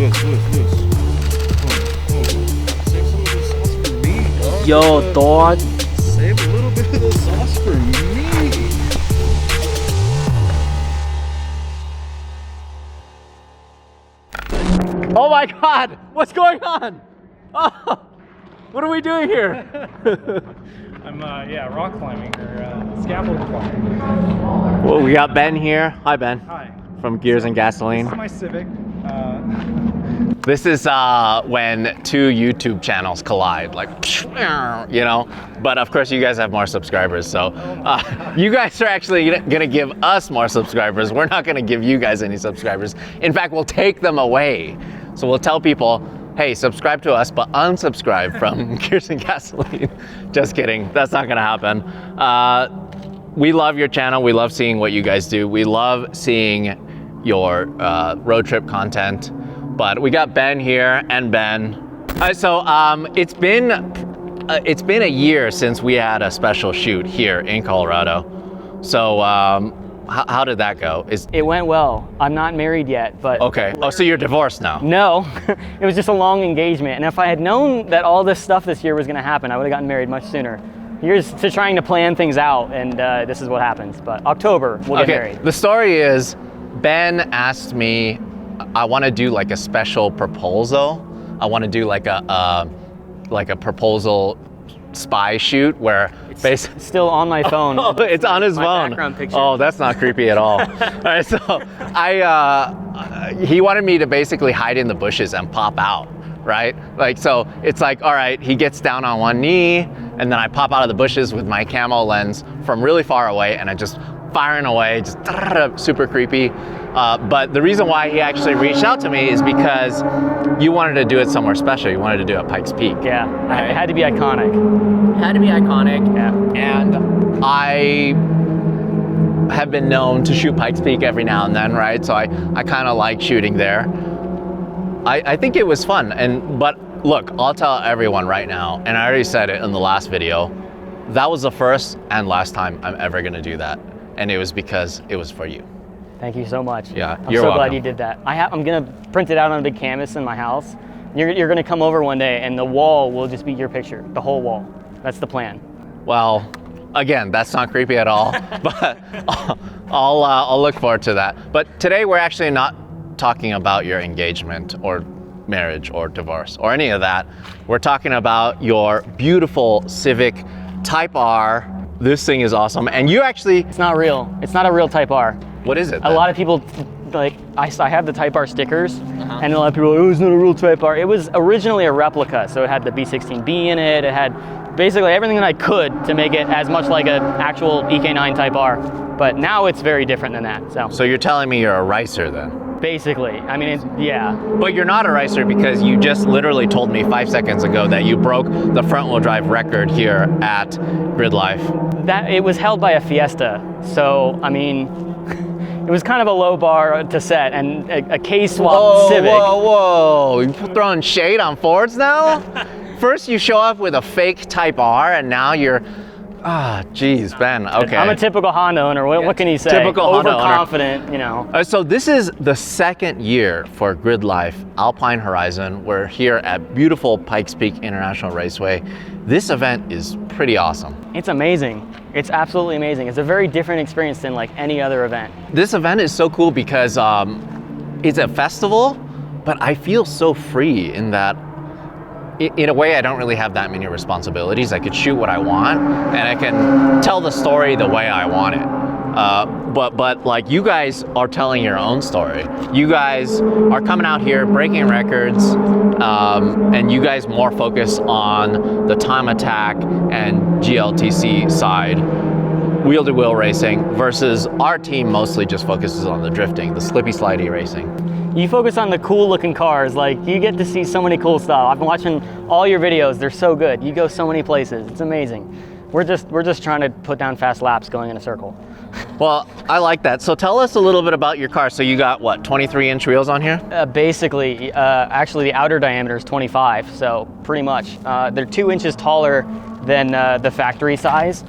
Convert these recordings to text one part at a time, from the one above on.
Save some of the sauce for me, dog. Yo, dog. Save a little bit of the sauce for me. Oh my God, what's going on? Oh, what are we doing here? I'm rock climbing or scaffold climbing. Well, we got Ben here. Hi, Ben. Hi. From Gears and Gasoline. This is my Civic. This is when two YouTube channels collide, like, you know, but of course you guys have more subscribers, so you guys are actually gonna give us more subscribers. We're not gonna give you guys any subscribers. In fact, we'll take them away. So we'll tell people, hey, subscribe to us, but unsubscribe from Gears and Gasoline. Just kidding, that's not gonna happen. We love your channel, we love seeing what you guys do. We love seeing your road trip content. But we got Ben here and Ben. It's been a year since we had a special shoot here in Colorado. So how did that go? It went well. I'm not married yet, but... Okay. Oh, so you're divorced now? No, it was just a long engagement. And if I had known that all this stuff this year was gonna happen, I would have gotten married much sooner. Here's to trying to plan things out, and this is what happens. But October, we'll get married. The story is, Ben asked me, I want to do like a special proposal. I want to do like a proposal spy shoot where it's still on my phone. Oh, it's on his phone. Background picture. Oh, that's not creepy at all. All right, so he wanted me to basically hide in the bushes and pop out, right? Like, so it's like, all right, he gets down on one knee and then I pop out of the bushes with my camo lens from really far away and I just firing away, just super creepy. But the reason why he actually reached out to me is because you wanted to do it somewhere special. You wanted to do it at Pikes Peak. Yeah, right? It had to be iconic. It had to be iconic. Yeah. And I have been known to shoot Pikes Peak every now and then, right? So I kind of like shooting there. I think it was fun. But look, I'll tell everyone right now, and I already said it in the last video, that was the first and last time I'm ever gonna do that. And it was because it was for you. Thank you so much. Yeah, I'm you're so welcome. glad you did that. I'm gonna print it out on a big canvas in my house. You're gonna come over one day and the wall will just be your picture, the whole wall. That's the plan. Well, again, that's not creepy at all, but I'll look forward to that. But today we're actually not talking about your engagement or marriage or divorce or any of that. We're talking about your beautiful Civic Type R. This thing is awesome. And you actually... It's not real. It's not a real Type R. What is it then? A lot of people, like, I have the Type R stickers, and a lot of people are like, oh, it's not a real Type R. It was originally a replica, so it had the B16B in it. It had basically everything that I could to make it as much like an actual EK9 Type R. But now it's very different than that. So you're telling me you're a ricer then? Basically, I mean, yeah. But you're not a ricer because you just literally told me 5 seconds ago that you broke the front wheel drive record here at Grid Life. That, it was held by a Fiesta, so I mean, it was kind of a low bar to set, and a K-swap Civic. Whoa, you throwing shade on Fords now? First you show up with a fake Type R, and now you're, geez, Ben, okay. I'm a typical Honda owner, what can you say? Typical Honda owner. Overconfident, you know. So this is the second year for Grid Life Alpine Horizon. We're here at beautiful Pikes Peak International Raceway. This event is pretty awesome. It's amazing. It's absolutely amazing. It's a very different experience than like any other event. This event is so cool because it's a festival, but I feel so free in that in a way I don't really have that many responsibilities. I could shoot what I want and I can tell the story the way I want it. But like you guys are telling your own story. You guys are coming out here breaking records, and you guys more focus on the time attack and GLTC side, wheel-to-wheel racing, versus our team mostly just focuses on the drifting, the slippy slidey racing. You focus on the cool looking cars, like you get to see so many cool stuff. I've been watching all your videos, they're so good. You go so many places, it's amazing. We're just trying to put down fast laps going in a circle. Well, I like that. So tell us a little bit about your car. So you got what, 23-inch wheels on here? Basically, actually the outer diameter is 25, so pretty much. They're 2 inches taller than the factory size.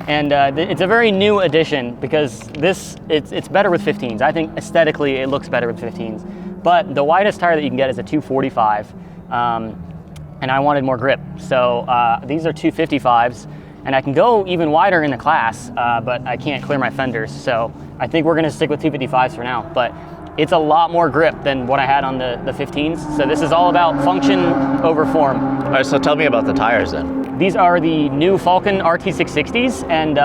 And it's a very new addition because it's better with 15s. I think aesthetically it looks better with 15s. But the widest tire that you can get is a 245, and I wanted more grip. So these are 255s, and I can go even wider in the class, but I can't clear my fenders. So I think we're gonna stick with 255s for now. But it's a lot more grip than what I had on the 15s. So this is all about function over form. All right, so tell me about the tires then. These are the new Falcon RT660s, and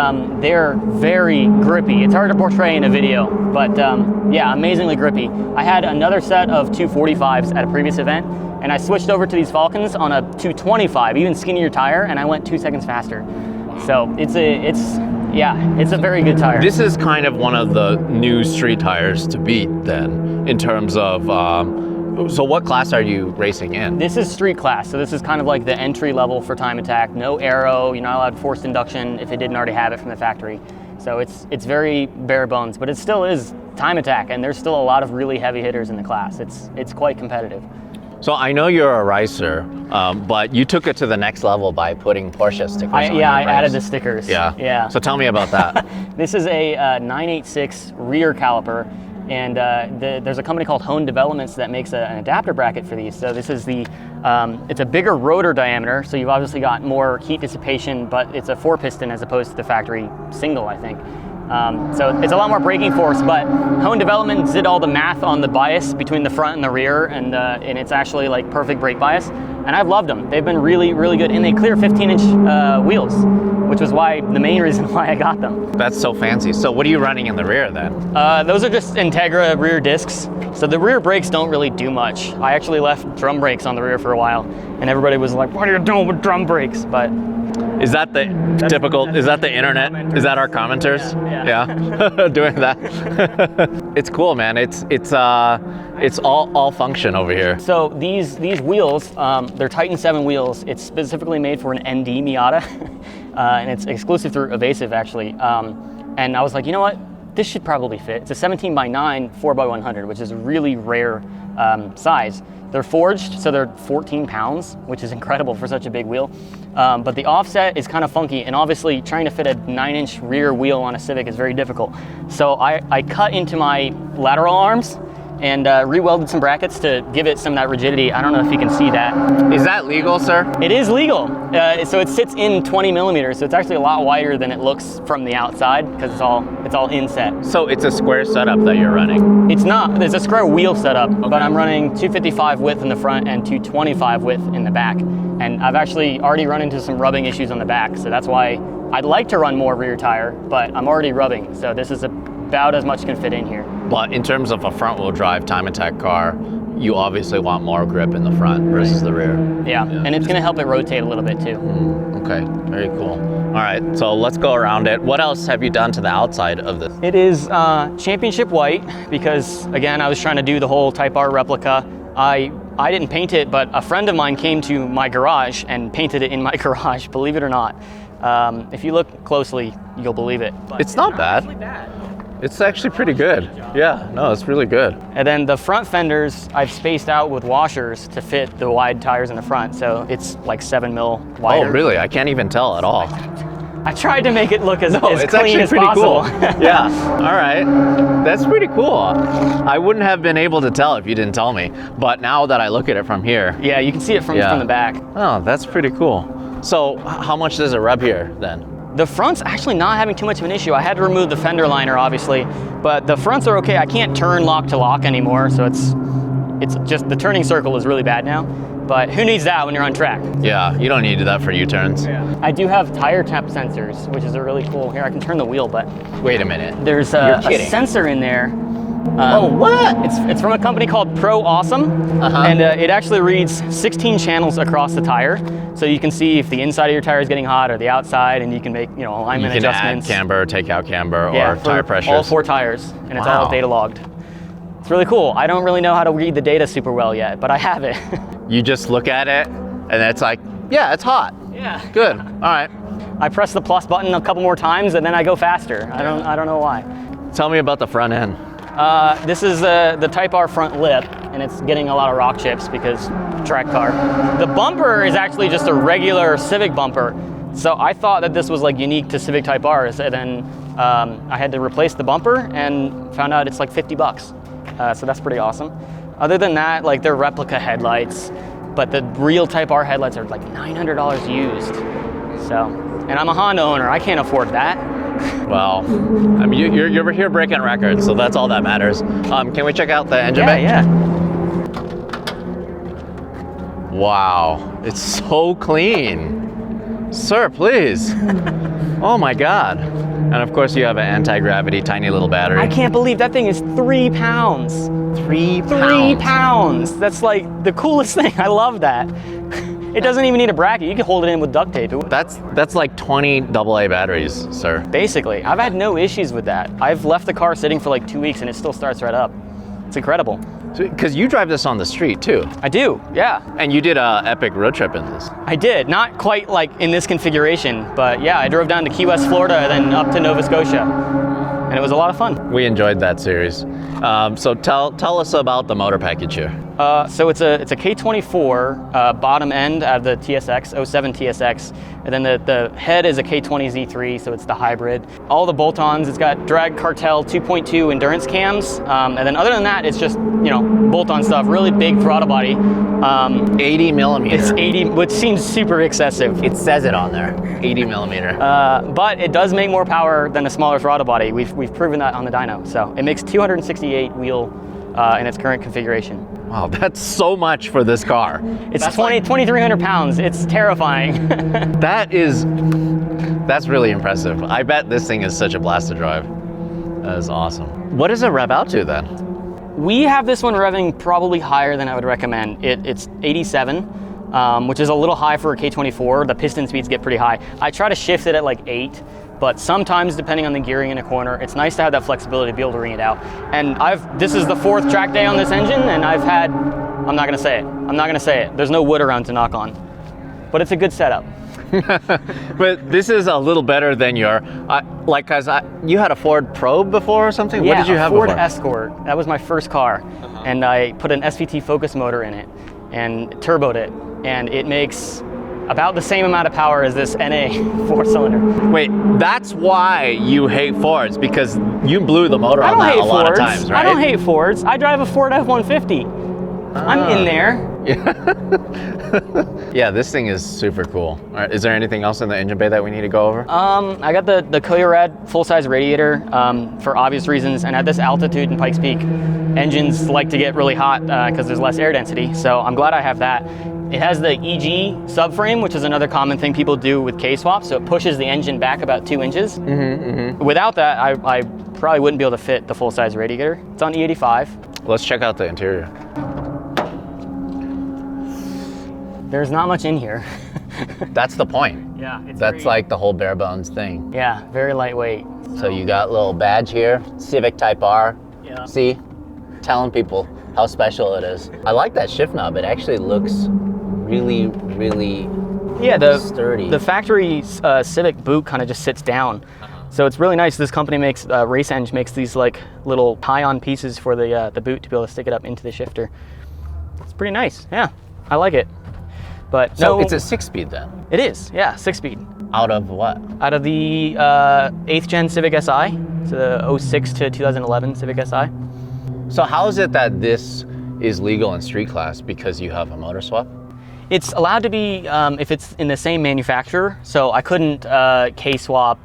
they're very grippy. It's hard to portray in a video, but yeah, amazingly grippy. I had another set of 245s at a previous event, and I switched over to these Falcons on a 225, even skinnier tire, and I went 2 seconds faster. So it's a very good tire. This is kind of one of the new street tires to beat then, in terms of, so what class are you racing in? This is street class, so this is kind of like the entry level for time attack. No aero, you're not allowed forced induction if it didn't already have it from the factory. So it's very bare bones, but it still is time attack, and there's still a lot of really heavy hitters in the class. It's quite competitive. So I know you're a ricer, but you took it to the next level by putting Porsche stickers on Yeah, I your added the rims. stickers. Yeah. So tell me about that. This is a 986 rear caliper, and there's a company called Hone Developments that makes an adapter bracket for these. So this is it's a bigger rotor diameter, so you've obviously got more heat dissipation, but it's a 4-piston as opposed to the factory single, I think. So it's a lot more braking force, but Hone Development did all the math on the bias between the front and the rear, and it's actually like perfect brake bias. And I've loved them. They've been really, really good, and they clear 15-inch wheels, which was the main reason why I got them. That's so fancy. So what are you running in the rear then? Those are just Integra rear discs. So the rear brakes don't really do much. I actually left drum brakes on the rear for a while, and everybody was like, "What are you doing with drum brakes?" But is that the typical? Is that the internet? Is that our commenters? Yeah. Doing that. It's cool, man. It's all function over here. So these wheels, they're Titan 7 wheels. It's specifically made for an ND Miata, and it's exclusive through Evasive actually. And I was like, you know what? This should probably fit. It's a 17x9 4x100, which is a really rare size. They're forged, so they're 14 pounds, which is incredible for such a big wheel. But the offset is kind of funky, and obviously trying to fit a 9-inch rear wheel on a Civic is very difficult. So I cut into my lateral arms and re-welded some brackets to give it some of that rigidity. I don't know if you can see that. Is that legal, sir? It is legal. So it sits in 20 millimeters, so it's actually a lot wider than it looks from the outside because it's all inset. So it's a square setup that you're running? It's not. There's a square wheel setup, but I'm running 255 width in the front and 225 width in the back. And I've actually already run into some rubbing issues on the back, so that's why I'd like to run more rear tire, but I'm already rubbing, so this is about as much can fit in here. But in terms of a front-wheel drive time attack car, you obviously want more grip in the front versus the rear. Yeah, and it's going to help it rotate a little bit too. Okay, very cool. All right, so let's go around it. What else have you done to the outside of this? It is championship white because, again, I was trying to do the whole Type R replica. I didn't paint it, but a friend of mine came to my garage and painted it in my garage, believe it or not. If you look closely, you'll believe it. But it's not bad. Really bad. It's actually pretty good. Yeah, no, it's really good. And then the front fenders, I've spaced out with washers to fit the wide tires in the front, so it's like 7 mil wider. Oh, really? I can't even tell at all. I tried to make it look as it's clean as pretty possible. Cool. Yeah, all right. That's pretty cool. I wouldn't have been able to tell if you didn't tell me, but now that I look at it from here. Yeah, you can see it from the back. Oh, that's pretty cool. So how much does it rub here then? The front's actually not having too much of an issue. I had to remove the fender liner, obviously, but the fronts are okay. I can't turn lock to lock anymore, so it's just the turning circle is really bad now. But who needs that when you're on track? Yeah, you don't need that for U-turns. Yeah. I do have tire temp sensors, which is a really cool. Here, I can turn the wheel, but wait a minute. There's a sensor in there. Oh, what? It's from a company called Pro Awesome, and it actually reads 16 channels across the tire, so you can see if the inside of your tire is getting hot or the outside, and you can make alignment adjustments. You can add camber, take out camber, or tire pressures. All 4 tires, and it's all data logged. It's really cool. I don't really know how to read the data super well yet, but I have it. You just look at it, and it's like, yeah, it's hot. Yeah. Good. All right. I press the plus button a couple more times, and then I go faster. I don't know why. Tell me about the front end. This is the Type R front lip, and it's getting a lot of rock chips because track car. The bumper is actually just a regular Civic bumper. So I thought that this was like unique to Civic Type Rs, and then I had to replace the bumper and found out it's like $50. So that's pretty awesome. Other than that, like they're replica headlights, but the real Type R headlights are like $900 used. So, and I'm a Honda owner, I can't afford that. Well, I mean, you're here breaking records, so that's all that matters. Can we check out the engine bay? Yeah. Wow, it's so clean. Sir, please. Oh my God. And of course you have an anti-gravity tiny little battery. I can't believe that thing is 3 pounds. 3 pounds. 3 pounds. That's like the coolest thing. I love that. It doesn't even need a bracket. You can hold it in with duct tape. That's like 20 AA batteries, sir. Basically, I've had no issues with that. I've left the car sitting for like 2 weeks and it still starts right up. It's incredible. Because you drive this on the street too. I do, yeah. And you did a epic road trip in this. I did, not quite like in this configuration, but yeah, I drove down to Key West, Florida, then up to Nova Scotia. And it was a lot of fun. We enjoyed that series. So tell us about the motor package here. So it's a K24 bottom end out of the TSX, 07 TSX, and then the head is a K20 Z3, so it's the hybrid. All the bolt-ons, it's got Drag Cartel 2.2 endurance cams, and then other than that, it's just, you know, bolt-on stuff, really big throttle body. 80 millimeter. It's 80, which seems super excessive. It says it on there, 80 millimeter. But it does make more power than a smaller throttle body. We've proven that on the dyno. So it makes 268 wheel in its current configuration. Wow, that's so much for this car. It's 2,300 pounds. It's terrifying. That's really impressive. I bet this thing is such a blast to drive. That is awesome. What does it rev out to then? We have this one revving probably higher than I would recommend. It's 87, which is a little high for a K24. The piston speeds get pretty high. I try to shift it at like 8. But sometimes, depending on the gearing in a corner, it's nice to have that flexibility to be able to ring it out. And this is the 4th track day on this engine, and I'm not gonna say it. There's no wood around to knock on. But it's a good setup. But this is a little better than your, you had a Ford Probe before or something? Yeah, what did you have Ford before? Escort. That was my first car. And I put an SVT Focus motor in it and turboed it. And it makes about the same amount of power as this NA 4-cylinder. Wait, that's why you hate Fords, because you blew the motor on that a lot of times, right? I don't hate Fords. I drive a Ford F-150. I'm in there. Yeah, this thing is super cool. All right, is there anything else in the engine bay that we need to go over? I got the Koyorad full-size radiator for obvious reasons, and at this altitude in Pikes Peak, engines like to get really hot because there's less air density, so I'm glad I have that. It has the EG subframe, which is another common thing people do with K-swap, so it pushes the engine back about 2 inches. Without that, I probably wouldn't be able to fit the full-size radiator. It's on E85. Let's check out the interior. There's not much in here. That's the point. Yeah, That's like the whole bare bones thing. Yeah, very lightweight. So you got a little badge here, Civic Type R. Yeah. See, telling people how special it is. I like that shift knob. It actually looks really, really sturdy. The factory Civic boot kind of just sits down. So it's really nice. This company makes, RaceEng makes these like little tie-on pieces for the boot to be able to stick it up into the shifter. It's pretty nice, yeah. I like it. But so it's a 6-speed then? It is, yeah, 6-speed. Out of what? Out of the 8th gen Civic Si, so the 06 to 2011 Civic Si. So how is it that this is legal in street class because you have a motor swap? It's allowed to be if it's in the same manufacturer. So I couldn't K-swap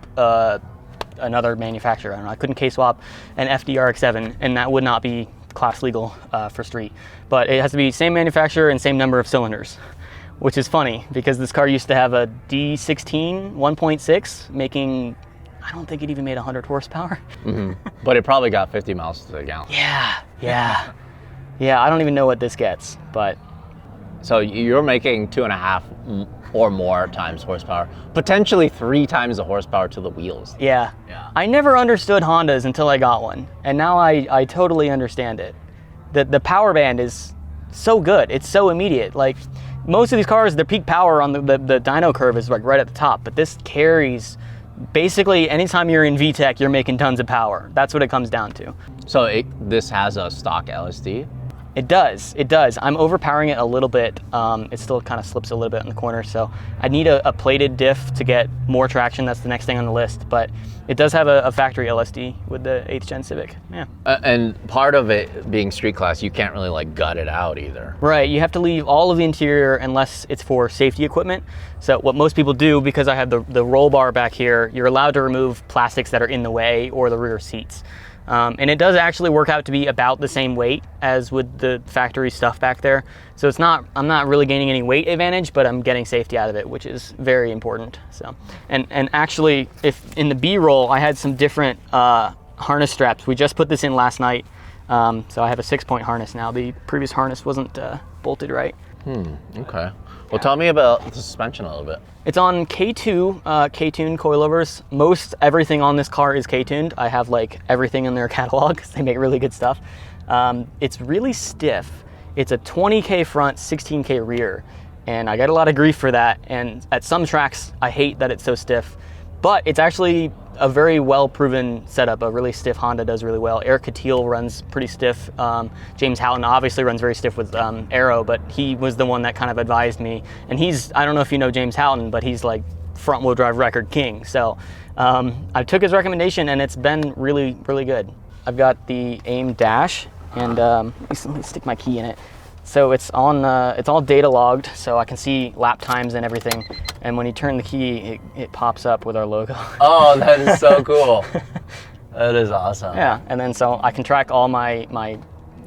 another manufacturer. I don't know, I couldn't K-swap an FD-RX-7, and that would not be class legal for street. But it has to be same manufacturer and same number of cylinders, which is funny because this car used to have a D16 1.6 making, I don't think it even made 100 horsepower. But it probably got 50 miles to the gallon. Yeah, I don't even know what this gets, but. So you're making 2.5 or more times horsepower, potentially 3 times the horsepower to the wheels. Yeah. I never understood Hondas until I got one, and now I totally understand it. The power band is so good, it's so immediate. Like most of these cars, their peak power on the dyno curve is like right at the top, but this carries, basically anytime you're in VTEC, you're making tons of power. That's what it comes down to. So this has a stock LSD? It does. I'm overpowering it a little bit. It still kind of slips a little bit in the corner, so I need a plated diff to get more traction. That's the next thing on the list, but it does have a factory LSD with the 8th gen Civic. Yeah. And part of it being street class, you can't really like gut it out either. Right, you have to leave all of the interior unless it's for safety equipment. So what most people do, because I have the roll bar back here, you're allowed to remove plastics that are in the way or the rear seats. And it does actually work out to be about the same weight as with the factory stuff back there. So I'm not really gaining any weight advantage, but I'm getting safety out of it, which is very important. So, and actually, if in the B-roll, I had some different harness straps. We just put this in last night. So I have a 6-point harness now. The previous harness wasn't bolted right. Okay. Well, tell me about the suspension a little bit. It's on K2, K-tuned coilovers. Most everything on this car is K-tuned. I have like everything in their catalog because they make really good stuff. It's really stiff. It's a 20K front, 16K rear. And I get a lot of grief for that. And at some tracks, I hate that it's so stiff. But it's actually a very well-proven setup. A really stiff Honda does really well. Eric Catil runs pretty stiff. James Houghton obviously runs very stiff with Aero, but he was the one that kind of advised me. And I don't know if you know James Houghton, but he's like front-wheel drive record king. So I took his recommendation, and it's been really, really good. I've got the AIM dash, and let me stick my key in it. So it's all data logged, so I can see lap times and everything. And when you turn the key, it pops up with our logo. Oh, that is so cool. That is awesome. Yeah, and then so I can track all my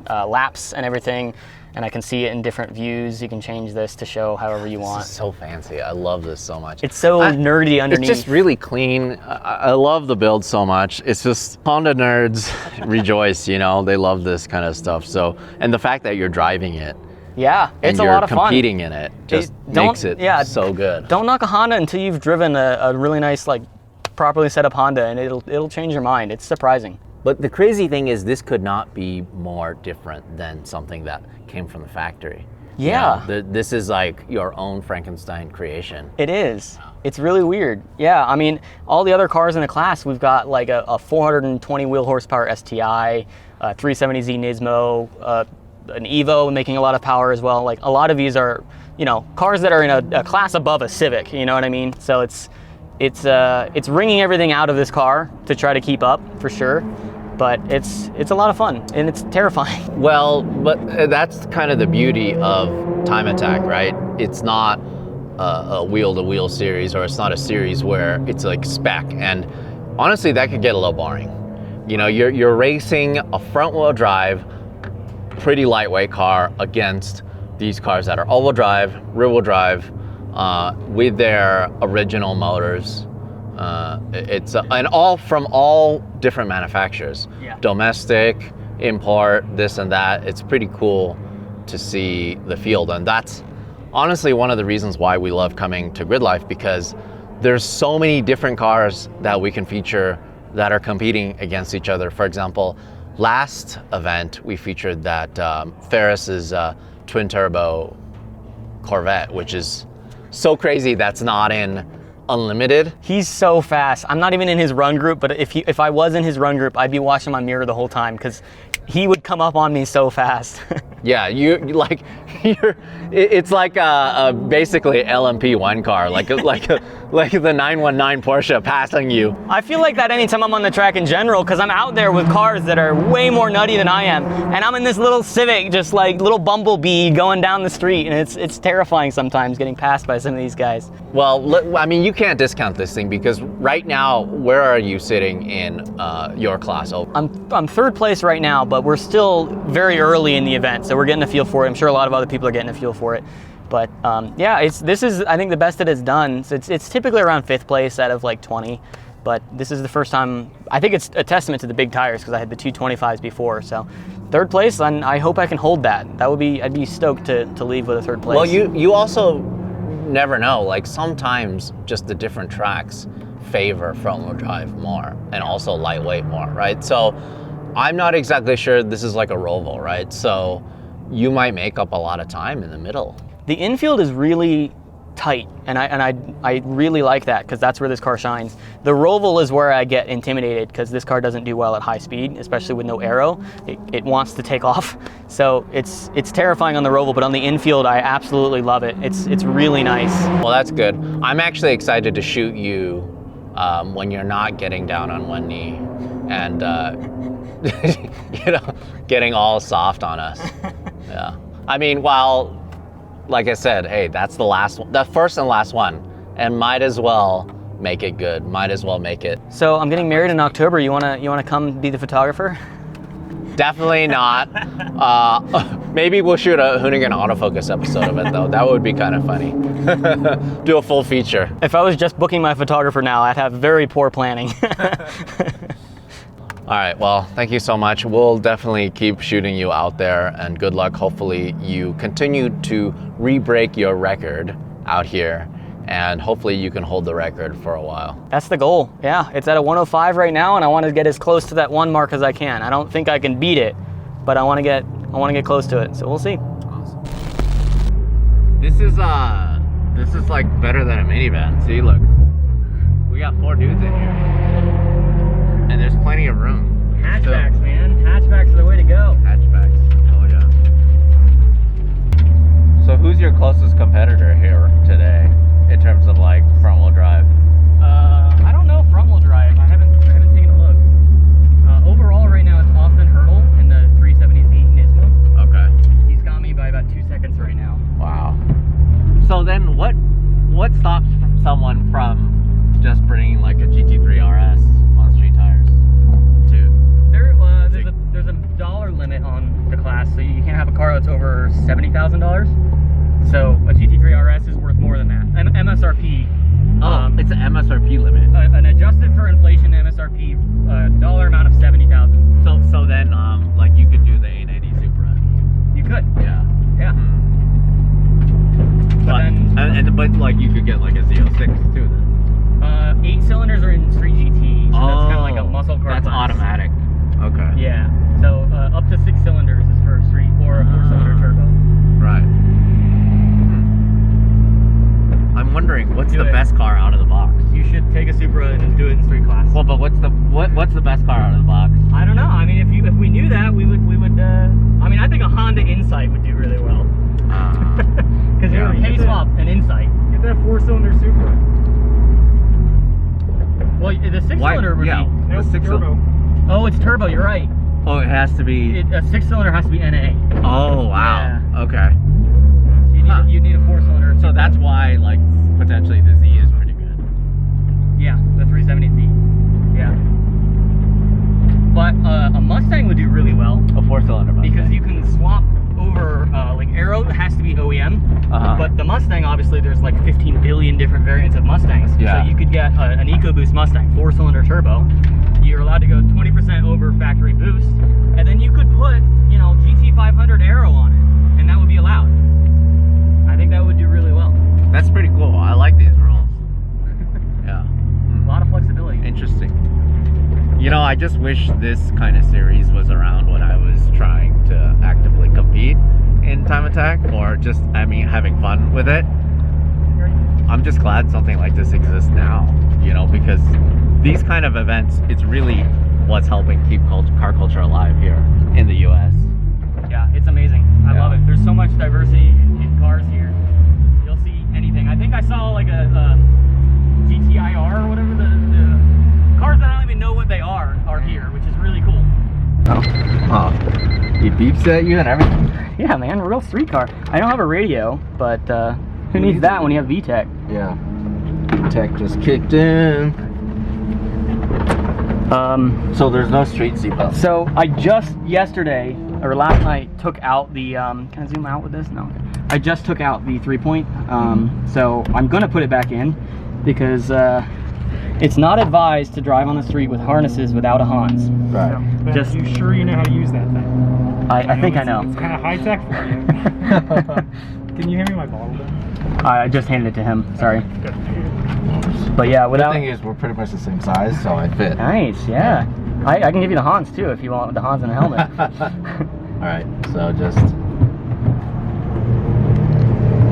laps and everything, and I can see it in different views. You can change this to show however you want. This is so fancy. I love this so much. It's so nerdy underneath. It's just really clean. I love the build so much. It's just Honda nerds rejoice, you know, they love this kind of stuff. So, and the fact that you're driving it. Yeah, it's a lot of fun. And you're competing in it just makes it so good. Don't knock a Honda until you've driven a really nice, like, properly set up Honda, and it'll change your mind. It's surprising. But the crazy thing is this could not be more different than something that came from the factory. Yeah. You know, this is like your own Frankenstein creation. It is. It's really weird. Yeah, I mean, all the other cars in the class, we've got like a 420 wheel horsepower STI, 370Z Nismo, an Evo making a lot of power as well. Like a lot of these are, you know, cars that are in a class above a Civic, you know what I mean? So it's wringing everything out of this car to try to keep up for sure. But it's a lot of fun and it's terrifying. Well, but that's kind of the beauty of Time Attack, right? It's not a wheel-to-wheel series, or it's not a series where it's like spec. And honestly, that could get a little boring. You know, you're racing a front-wheel drive, pretty lightweight car against these cars that are all-wheel drive, rear-wheel drive, with their original motors. And all from all different manufacturers. Yeah. Domestic, import, this and that. It's pretty cool to see the field, and that's honestly one of the reasons why we love coming to Grid Life, because there's so many different cars that we can feature that are competing against each other. For example, last event we featured that Ferris's twin turbo Corvette, which is so crazy that's not in Unlimited. He's so fast. I'm not even in his run group, but if I was in his run group, I'd be watching my mirror the whole time because he would come up on me so fast. Yeah, it's like basically LMP1 car, like the 919 Porsche passing you. I feel like that anytime I'm on the track in general, because I'm out there with cars that are way more nutty than I am, and I'm in this little Civic, just like little bumblebee going down the street, and it's terrifying sometimes getting passed by some of these guys. Well, I mean, you can't discount this thing because right now, where are you sitting in your class? I'm third place right now, but we're still very early in the event, so we're getting a feel for it. I'm sure a lot of other people are getting a feel for it. But yeah, this is I think the best that it's done. So it's typically around 5th place out of like 20, but this is the first time. I think it's a testament to the big tires because I had the 225s before. So 3rd place, and I hope I can hold that. I'd be stoked to leave with a 3rd place. Well, you also never know. Like sometimes just the different tracks favor front-wheel drive more and also lightweight more, right? So I'm not exactly sure this is like a Roval, right? So you might make up a lot of time in the middle. The infield is really tight, and I really like that because that's where this car shines. The Roval is where I get intimidated because this car doesn't do well at high speed, especially with no aero. It wants to take off, so it's terrifying on the Roval, but on the infield I absolutely love it. It's really nice. Well, that's good. I'm actually excited to shoot you when you're not getting down on one knee and you know, getting all soft on us. Yeah. I mean, while, like I said, hey, that's the last one, the first and last one, and might as well make it good. Might as well make it. So I'm getting married in October. You wanna come be the photographer? Definitely not. Maybe we'll shoot a Hoonigan autofocus episode of it though. That would be kind of funny. Do a full feature. If I was just booking my photographer now, I'd have very poor planning. All right, well, thank you so much. We'll definitely keep shooting you out there, and good luck. Hopefully you continue to re-break your record out here, and hopefully you can hold the record for a while. That's the goal. Yeah, it's at a 105 right now, and I want to get as close to that 1 mark as I can. I don't think I can beat it, but I want to get close to it. So we'll see. Awesome. This is like better than a minivan. See, look, we got 4 dudes in here. And there's plenty of room. Hatchbacks, man. Hatchbacks are the way to go. Hatchbacks. Oh, yeah. So who's your closest competitor here today in terms of like front-wheel drive? I don't know front-wheel drive. I haven't taken a look. Overall, right now, it's Austin Hurdle in the 370Z Nismo. Okay. He's got me by about 2 seconds right now. Wow. So then what stops someone from just bringing like a GT3 RS on street tires too? There's a dollar limit on the class, so you can't have a car that's over $70,000. So a GT3 RS is worth more than that. MSRP. It's an MSRP limit. An adjusted for inflation MSRP dollar amount of $70,000. So then like you could do the 880 Supra. You could. Yeah. Yeah. But like you could get like a Z06 too then. 8 cylinders are in street GT, so that's kind of like a muscle car. That's class. automatic. Okay. Yeah. So up to 6 cylinders is for street or a 4-cylinder turbo. Right. I'm wondering what's the best car out of the box. You should take a Supra and do it in street class. Well, but what's the best car out of the box? I don't know. I mean, if we knew that, we would. I mean, I think a Honda Insight would do really well. Because you're a K-swap an Insight. Get that 4-cylinder Supra. Well, the 6-cylinder would be. Nope, turbo. Oh, it's turbo. You're right. Oh, it has to be. A 6-cylinder has to be NA. Oh wow. Yeah. Okay. You need a 4-cylinder. So that's why, like, potentially the Z is pretty good. Yeah, the 370Z. Yeah. But a Mustang would do really well. A 4-cylinder Mustang. Because you can swap over, like Aero has to be OEM, but the Mustang, obviously, there's like 15 billion different variants of Mustangs. Yeah. So you could get an EcoBoost Mustang, 4-cylinder turbo. You're allowed to go 20% over factory boost, and then you could put, you know, GT500 Aero on it, and that would be allowed. I think that would do really well. That's pretty cool. I like these rules. Yeah. A lot of flexibility. Interesting. You know, I just wish this kind of series was around when I was trying to actively compete in time attack, or just, I mean, having fun with it. I'm just glad something like this exists now, you know, because these kind of events, it's really what's helping keep car culture alive here in the US. Yeah, it's amazing. I love it. There's so much diversity in cars here. You'll see anything. I think I saw like a GTIR or whatever, the cars that I don't even know what they are here, which is really cool. Oh, he beeps at you and everything? Yeah, man, a real street car. I don't have a radio, but who needs that when you have VTEC? Yeah. VTEC just kicked in. So there's no street seatbelt. So I just yesterday, or last night, took out the, can I zoom out with this? No. I just took out the 3-point, so I'm gonna put it back in because it's not advised to drive on the street with harnesses without a Hans. Right. But Just- you sure you know how to use that thing? I think I know. It's kind of high tech for you. Can you hand me my bottle then? I just handed it to him, sorry. Good. But yeah, The without... thing is, we're pretty much the same size, so I fit. Nice, yeah. I can give you the Hans too if you want the Hans and a helmet. Alright, so just...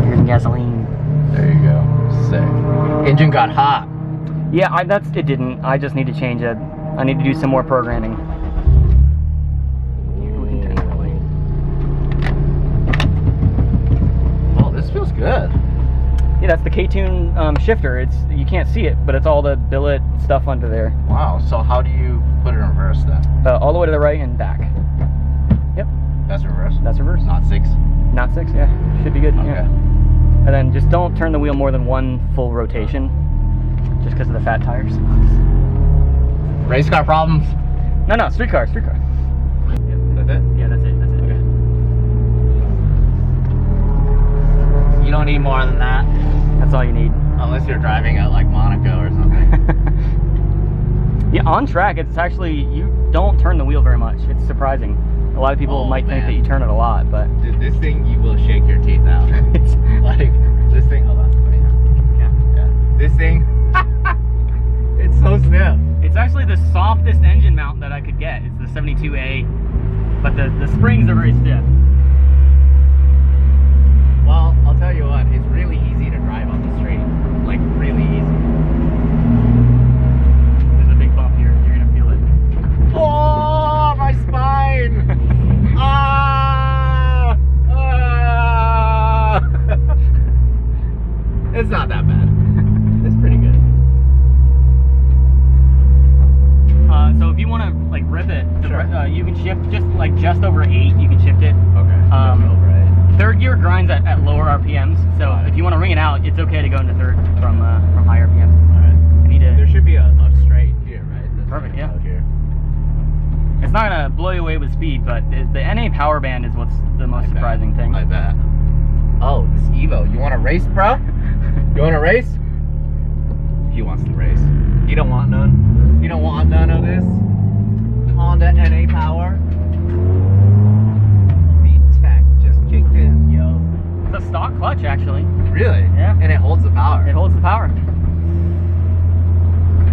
Here's some gasoline. There you go. Engine got hot. Yeah, it didn't. I just need to change it. I need to do some more programming. We can turn that way. Oh, this feels good. Yeah, that's the K-Tune shifter. You can't see it, but it's all the billet stuff under there. Wow. So how do you put it in reverse then? All the way to the right and back. Yep. That's reverse. That's reverse. Not 6. Not 6. Yeah, should be good. Okay. Yeah. And then just don't turn the wheel more than one full rotation, just because of the fat tires. Race car problems. No, street car. That's it. Yeah, that's it. Okay. You don't need more than that. That's all you need. Unless you're driving at like Monaco or something. Yeah, on track, it's actually, you don't turn the wheel very much. It's surprising. A lot of people might think that you turn it a lot, but... This thing, you will shake your teeth out. It's like, this thing, hold on. Yeah. This thing, it's so stiff. It's actually the softest engine mount that I could get. It's the 72A, but the springs are very stiff. Well, I'll tell you what, it's really easy to drive on the street. Like, really easy. There's a big bump here. You're gonna feel it. Oh, my spine! Ah! Ah! It's not that bad. It's pretty good. So if you want to like rip it, Sure. You can shift just over 8. You can shift it. Okay. Third gear grinds at lower RPMs, so if you want to ring it out, it's okay to go into third from high RPMs. Alright. I need to. There should be a straight here, right? Perfect, yeah. Out here. It's not gonna blow you away with speed, but the NA power band is what's the most surprising thing. I bet. Oh, this Evo. You want to race, bro? You want to race? He wants to race. You don't want none? You don't want none of this? Honda NA power? V-Tech just kicked in, yo. It's a stock clutch, actually. Really? Yeah. And it holds the power. It holds the power.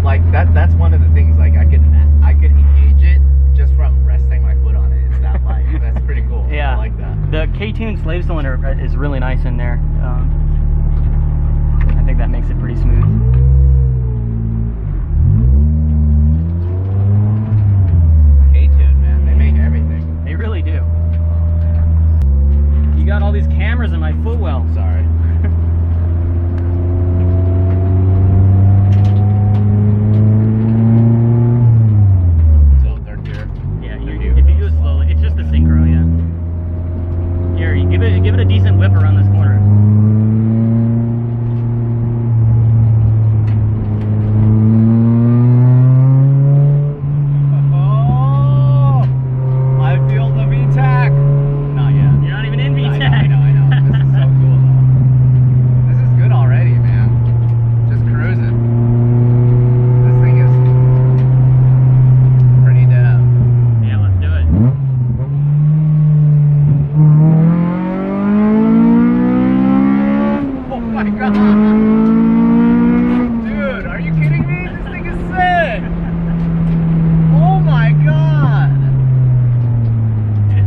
Like, that's one of the things, like, I could engage it just from resting my foot on it. It's that light. That's pretty cool. Yeah. I like that. The K-Tune slave cylinder is really nice in there. I think that makes it pretty smooth. K-Tune, man. They make everything. They really do. You got all these cameras in my footwell. Sorry. So, third gear. Yeah, if you do it slowly, it's just a synchro, yeah. Here, you give it a decent whip around this corner. Oh, I feel the V-Tach. Not yet. You're not even in I V-Tech. know. This is so cool though. This is good already, man. Just cruising. This thing is pretty damn. Yeah, let's do it. Oh my god! Dude, are you kidding me? This thing is sick! Oh my god!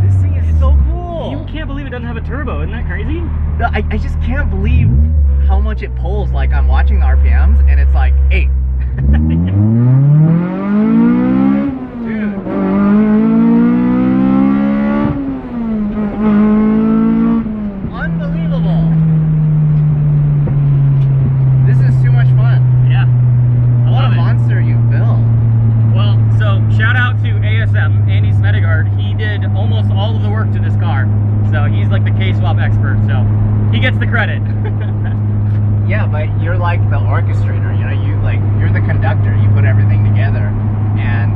This thing is so cool! You can't believe it doesn't have a turbo. Isn't that crazy? I just can't believe how much it pulls. Like, I'm watching the RPMs and it's like 8. Dude. Unbelievable. This is too much fun. Yeah. I What love a it. monster you built. Well, so shout out to ASM, Andy Smedegard. He did almost all of the work to this car. So he's like the K-swap expert, so he gets the credit. Yeah, but you're like the orchestrator, you know, you're the conductor, you put everything together, and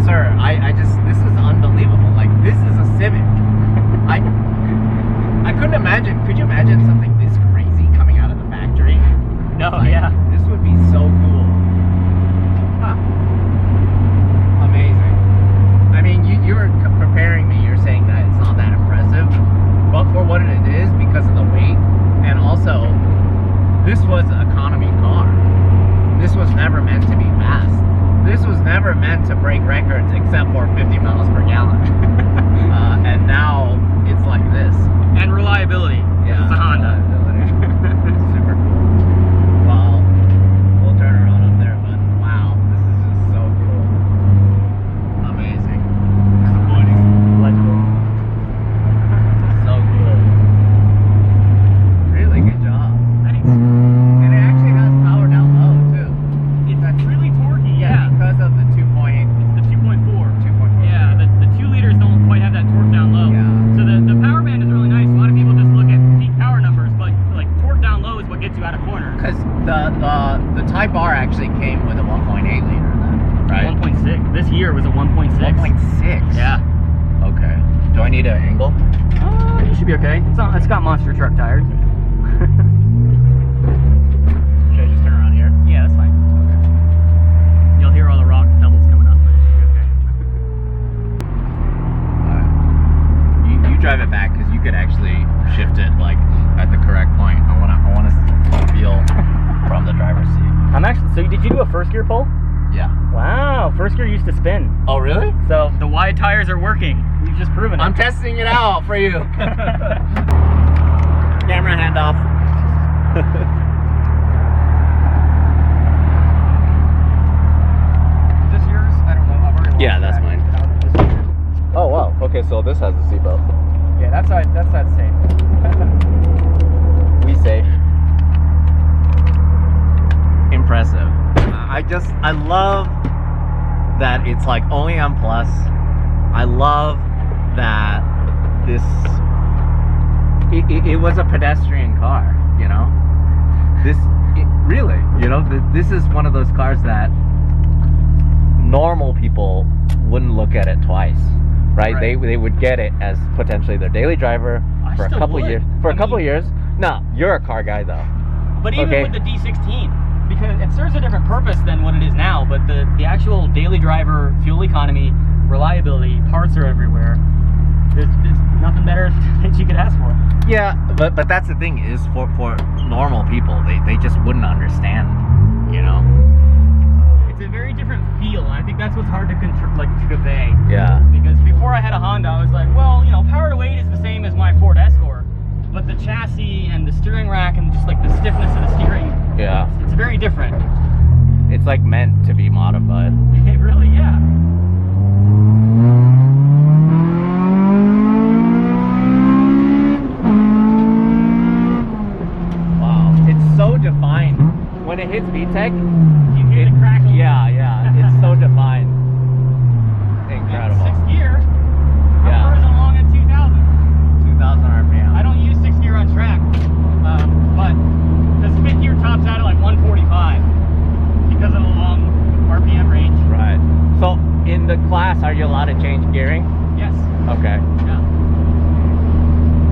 sir, this is unbelievable. Like, this is a Civic. I couldn't imagine, could you imagine something this crazy coming out of the factory? No, Like, yeah. This would be so cool. Huh. Amazing. I mean, you were preparing me, you're saying that it's not that impressive, but for what it is, because of the weight, and also, this was an economy car. This was never meant to be fast. This was never meant to break records except for 50 miles per gallon. And now it's like this. And reliability. Yeah, It's a Honda. reliability. Super cool. the Type R actually came with a 1.8 liter then, right? 1.6. This year was a 1.6. 1.6? Yeah. Okay. Do I need an angle? You should be okay. It's got monster truck tires. Should I just turn around here? Yeah, that's fine. You'll hear all the rock pebbles coming up, but it should be okay. You drive it back because you could actually shift it like at the correct point. I want to feel from the driver's seat. I'm actually. So did you do a first gear pull? Yeah. Wow, first gear used to spin. Oh really? So the wide tires are working. You've just proven it. I'm testing it out for you. Camera handoff. Is this yours? I don't know. I've already Yeah, lost that's track. mine. Oh wow. Okay, so this has a seatbelt. Yeah, that's safe. We safe. Impressive. I love that it's like only on Plus. I love that this, it was a pedestrian car, you know? Really, you know, this is one of those cars that normal people wouldn't look at it twice, right? They would get it as potentially their daily driver for a couple years. For a couple years. No, you're a car guy though. But even with the D16, because it serves a different purpose than what it is now, but the actual daily driver, fuel economy, reliability, parts are everywhere. There's nothing better that you could ask for. Yeah, but that's the thing is for normal people, they just wouldn't understand, you know? It's a very different feel, and I think that's what's hard to convey. Yeah. Because before I had a Honda, I was like, well, you know, power to weight is the same as my Ford Escort, but the chassis and the steering rack and just like the stiffness of the steering, Yeah. it's very different. It's like meant to be modified. It really, yeah. Wow. It's so defined. When it hits VTEC, You hear the crackle. yeah. It's so defined. Incredible. Sixth gear. Yeah. How far is it along at 2,000? 2,000 RPM. I don't use sixth gear on track, but this fifth gear tops out at like 145 because of the long RPM range. Right. So in the class, are you allowed to change gearing? Yes. Okay. Yeah.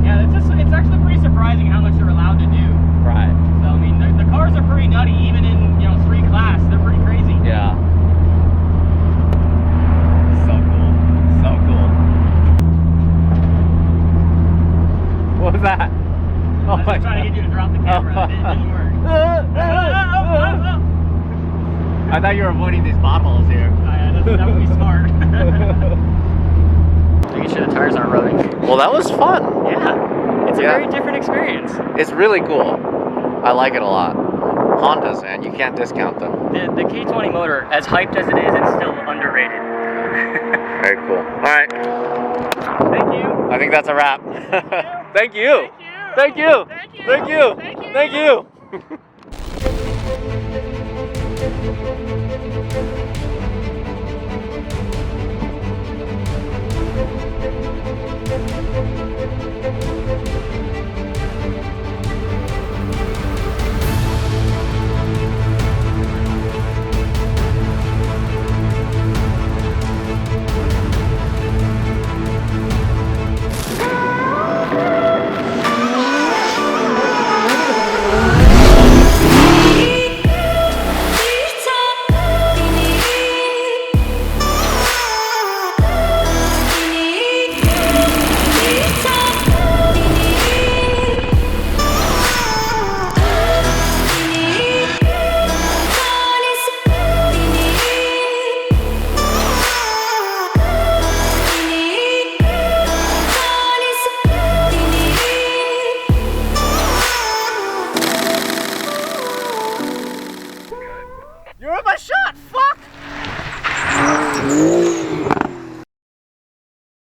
Yeah, it's actually pretty surprising how much you're allowed to do. Right. So I mean, the cars are pretty nutty, even in 3 class. They're pretty crazy. Yeah. So cool. So cool. What was that? I was just trying to get you to drop the camera. It didn't work. I thought you were avoiding these potholes here. That would be smart. Making sure the tires aren't rotting. Well, that was fun. Yeah. It's a Yeah. very different experience. It's really cool. I like it a lot. Hondas, man, you can't discount them. The K20 motor, as hyped as it is, it's still underrated. Very cool. All right. Thank you. I think that's a wrap. Thank you. Thank you. Thank you. Thank you. Thank you. Thank you. Thank you.